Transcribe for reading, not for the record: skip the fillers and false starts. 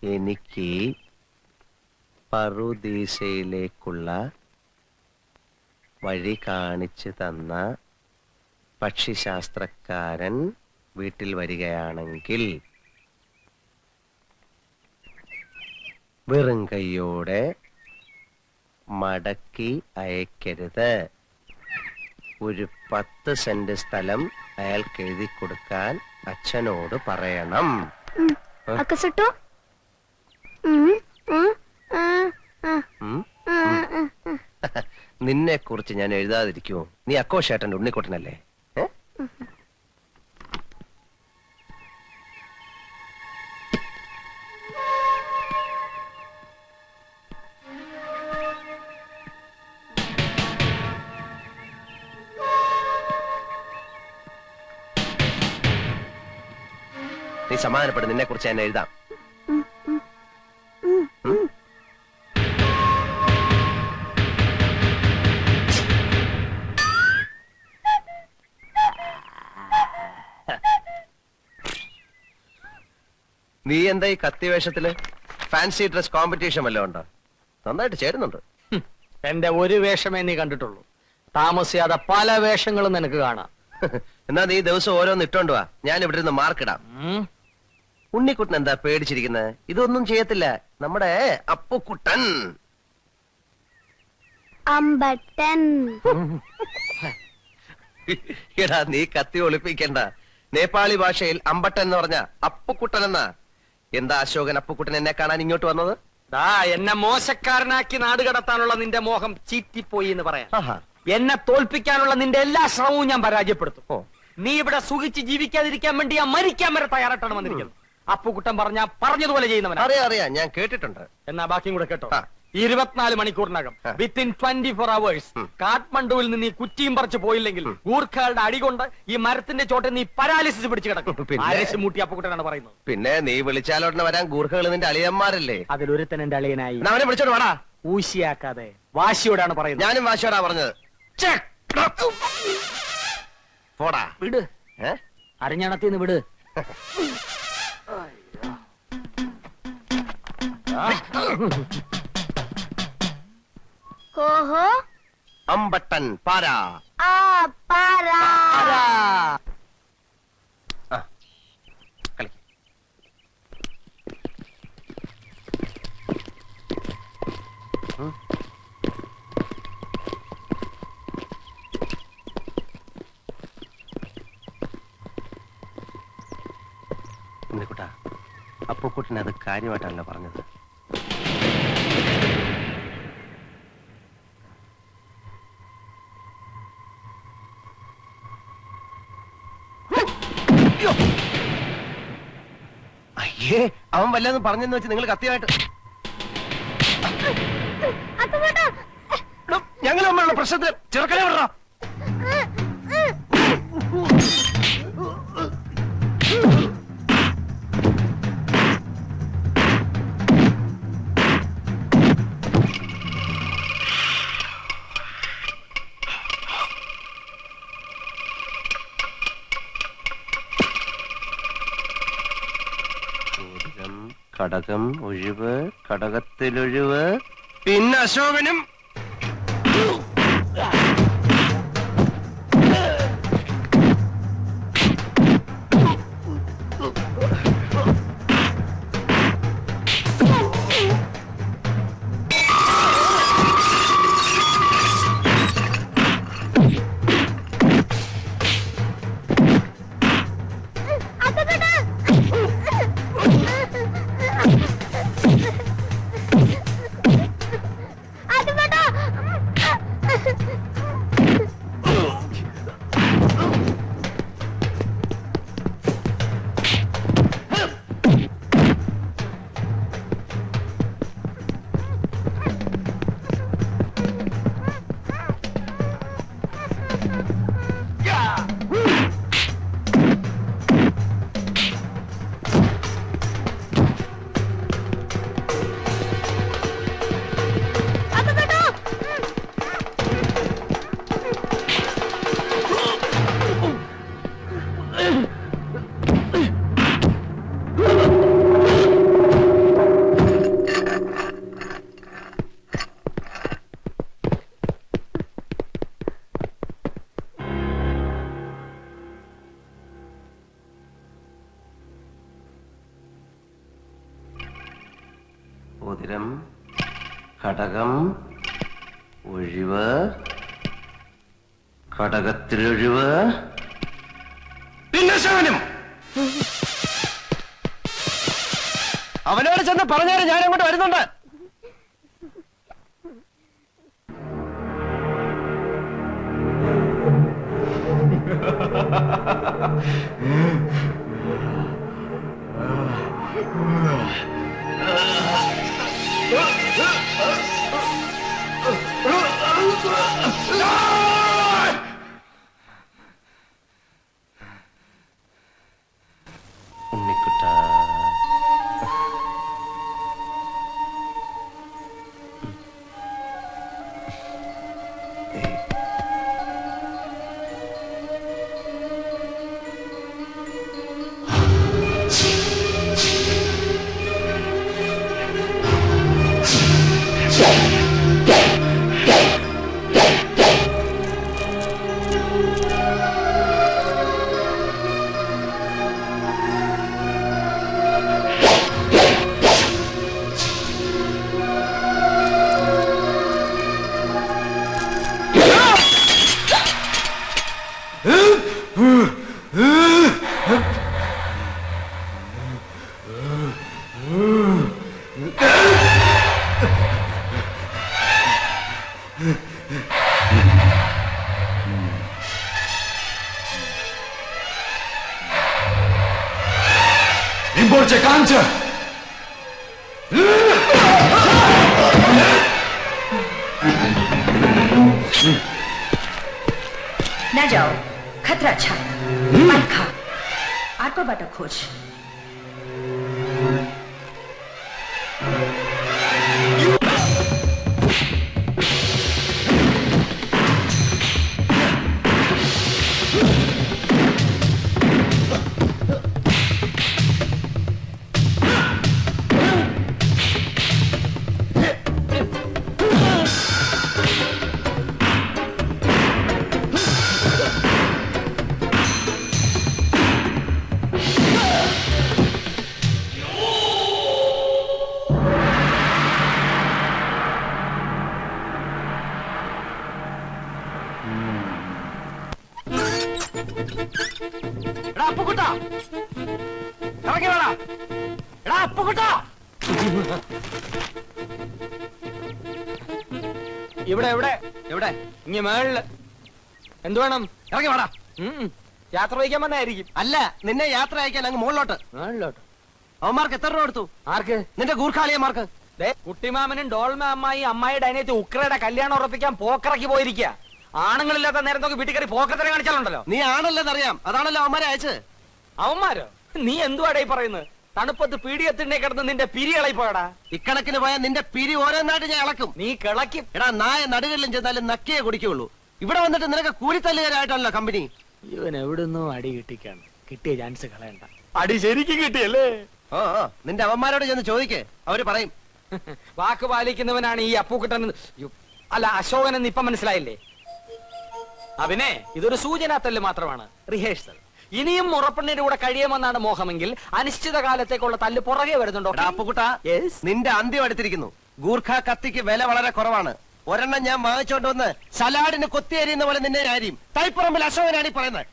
എനിക്ക് പറുദീസയിലേക്കുള്ള വഴി കാണിച്ചു തന്ന പക്ഷിശാസ്ത്രക്കാരൻ വീട്ടിൽ വരികയാണെങ്കിൽ വെറും കൈയോടെ മടക്കി അയക്കരുത്. ഒരു 10 സെന്റ് സ്ഥലം അയാൾക്ക് എഴുതി കൊടുക്കാൻ അച്ഛനോട് പറയണം. നിന്നെ കുറിച്ച് ഞാൻ എഴുതാതിരിക്കുമോ? നീ അക്കോഷേട്ടന്റെ ഉണ്ണിക്കുട്ടനല്ലേ? നീ സമാധാനപ്പെടും, നിന്നെ കുറിച്ച് ഞാൻ എഴുതാം. നീ എന്താ ഈ കത്തിവേഷത്തില്? ഫാൻസി ഡ്രസ് കോമ്പറ്റീഷൻ വല്ലതും ഉണ്ടോ? നന്നായിട്ട് ചേരുന്നുണ്ട്. എന്റെ ഒരു വേഷമേ നീ കണ്ടിട്ടുള്ളൂ. താമസിയാതെ പല വേഷങ്ങളും നിനക്ക് കാണാം. എന്നാ നീ ദിവസം ഓരോന്ന് ഇട്ടോണ്ട് വാ, ഞാൻ ഇവിടെ നിന്ന് മാർക്കിടാം. ഉണ്ണിക്കുട്ടൻ എന്താ പേടിച്ചിരിക്കുന്നത്? ഇതൊന്നും ചെയ്യത്തില്ല നമ്മുടെ അപ്പുക്കുട്ടൻ. അമ്പട്ടൻ. എടാ നീ കത്തി ഒളിപ്പിക്കണ്ട. നേപ്പാളി ഭാഷയിൽ അമ്പട്ടൻ എന്ന് പറഞ്ഞ അപ്പുക്കുട്ടൻ എന്നാ. എന്താ അശോകൻ അപ്പുക്കുട്ടൻ എന്നെ കാണാൻ ഇങ്ങോട്ട് വന്നത്? എന്നെ മോശക്കാരനാക്കി നാട് കടത്താനുള്ള നിന്റെ മോഹം ചീറ്റിപ്പോയി എന്ന് പറയാം. എന്നെ തോൽപ്പിക്കാനുള്ള നിന്റെ എല്ലാ ശ്രമവും ഞാൻ പരാജയപ്പെടുത്തും. നീ ഇവിടെ സുഖിച്ച് ജീവിക്കാതിരിക്കാൻ വേണ്ടി ഞാൻ മരിക്കാൻ വരെ തയ്യാറായിട്ടാണ് വന്നിരിക്കുന്നത്. അപ്പുക്കുട്ടൻ പറഞ്ഞതുപോലെ ചെയ്യുന്നവനാ. അറിയാം, ഞാൻ കേട്ടിട്ടുണ്ട്. എന്നാ ബാക്കിയും കൂടെ കേട്ടോ. 24 മണിക്കൂറിനകം വിത്തിൻ 24 hours കാഠ്മണ്ഡുവിൽ നിന്ന് ഈ കുറ്റിയും പറിച്ചു പോയില്ലെങ്കിൽ ഗൂർഖകളുടെ അടികൊണ്ട് ഈ മരത്തിന്റെ ചോട്ടിൽ നീ പരാലിസിസ് പിടിച്ചു കിടക്കും. മൂട്ടി അപ്പുക്കുട്ടനാണ് പറയുന്നത്. പിന്നെ നീ വിളിച്ചാലോടനെ വരാൻ ഗൂർഖകൾ നിന്റെ അളിയന്മാരല്ലേ? അതിലൊരുത്തൻ എന്റെ അളിയനായി. അവനെ വിളിച്ചോട് വേടാ. ഊശിയാക്കാതെ വാശിയോടാണ് പറയുന്നത്. ഞാനും വാശിയോടാ പറഞ്ഞത്. പോടാ വിട്. അരഞ്ഞണത്തിന്ന് വിട്. കോഹോ അമ്പട്ടൻ പാരാ. പാരാ. കളി. ഉണ്ണിക്കുട്ടാ, അപ്പുക്കുട്ടൻ അത് കാര്യമായിട്ടല്ല പറഞ്ഞത്. അയ്യേ, അവൻ വല്ലതും പറഞ്ഞെന്ന് വെച്ച് നിങ്ങൾ കത്തിയായിട്ട് ഞങ്ങൾ തമ്മിലുള്ള പ്രശ്നത്തിൽ ചെറുക്കനെ വിടറ. കടകം ഒഴിവ്, കടകത്തിലൊഴിവ്. പിന്നെ അശോകനും അത് മോതിരം, ഘടകം, ഒഴിവ്, ഘടകത്തിലൊഴിവ്, പിന്നെ ശവനും. അവനോട് ചെന്ന് പറഞ്ഞാലും ഞാൻ അങ്ങോട്ട് വരുന്നുണ്ട്. ഉണ്ണിക്കുട്ട, Imporce cancer! ना जाओ, खतरा अच्छा मत खा, आपको बटा खोज. എടാ അപ്പുകുട്ടാ, ഇറങ്ങി വേടാ. എടാ അപ്പുകുട്ടാ, ഇവിടെ എവിടെ എവിടെ? ഇങ്ങ മേളില്. എന്ത് വേണം? ഇറങ്ങി വേടാ. യാത്ര വഹിക്കാൻ വന്നായിരിക്കും. അല്ല, നിന്നെ യാത്ര അയക്കാൻ അങ്ങ് മുകളിലോട്ട്. മേളിലോട്ട്. അവന്മാർക്ക് എത്ര രൂപ കൊടുത്തു? ആർക്ക്? നിന്റെ ഗൂർഖാലിയന്മാർക്ക്. കുട്ടിമാമനും ഡോൾമ അമ്മായി അമ്മായിയുടെ അനിയത്തി ഉക്രയുടെ കല്യാണം ഉറപ്പിക്കാൻ പോക്കറക്കി പോയിരിക്കുക. ആണുങ്ങളില്ലാത്ത നേരം നോക്കി വീട്ടിൽ കയറി പോക്കത്തിനെ കാണിച്ചാലുണ്ടല്ലോ. നീ ആണല്ലെന്നറിയാം, അതാണല്ലോ അവന്മാരെ അയച്ചത്. അവന്മാരോ? നീ എന്തുവാടേ പറയുന്നത്? തണുപ്പത്ത് പീഡിയത്തിനെ കിടന്ന് നിന്റെ പിരികളായി പോയടാ. ഇക്കണക്കിന് പോയാൽ നിന്റെ പിരി ഓരോന്നായിട്ട് ഞാൻ ഇളക്കും. നീ കിളക്കും. എടാ നായ നടുകളിലും ചെന്നാലും നക്കിയേ കുടിക്കുള്ളൂ. ഇവിടെ വന്നിട്ട് നിനക്ക് കൂലിത്തല്ലുകാരായിട്ടല്ലോ കമ്പനി. ഇവൻ എവിടുന്നോ അടി കിട്ടിക്കാണ്. കിട്ടിയ ചാൻസ് കളയണ്ട. അടി ശരിക്കും കിട്ടിയല്ലേ? ഓ നിന്റെ അവന്മാരോട് ചെന്ന് ചോദിക്കേ, അവര് പറയും. വാക്ക് പാലിക്കുന്നവനാണ് ഈ അപ്പൂക്കുട്ടൻ. അല്ല, അശോകൻ എന്ന് ഇപ്പൊ മനസ്സിലായില്ലേ? അവനെ ഇതൊരു സൂചനാത്തല്ല് മാത്രമാണ്, റിഹേഴ്സൽ. ഇനിയും മുറപ്പെണ്ണിന്റെ കൂടെ കഴിയുമെന്നാണ് മോഹമെങ്കിൽ അനിശ്ചിത കാലത്തേക്കുള്ള തല്ല് പുറകെ വരുന്നുണ്ടോ? അപ്പുകുട്ട, നിന്റെ അന്ത്യം എടുത്തിരിക്കുന്നു. ഗൂർഖ കത്തിക്ക് വില വളരെ കുറവാണ്. ഒരെണ്ണം ഞാൻ വാങ്ങിച്ചോണ്ട് വന്ന് സലാഡിന് കൊത്തിയരിയുന്ന പോലെ നിന്നെ ആരെയും തൈപ്പറമ്പിൽ അശോകനാണ് ഈ പറയുന്നത്.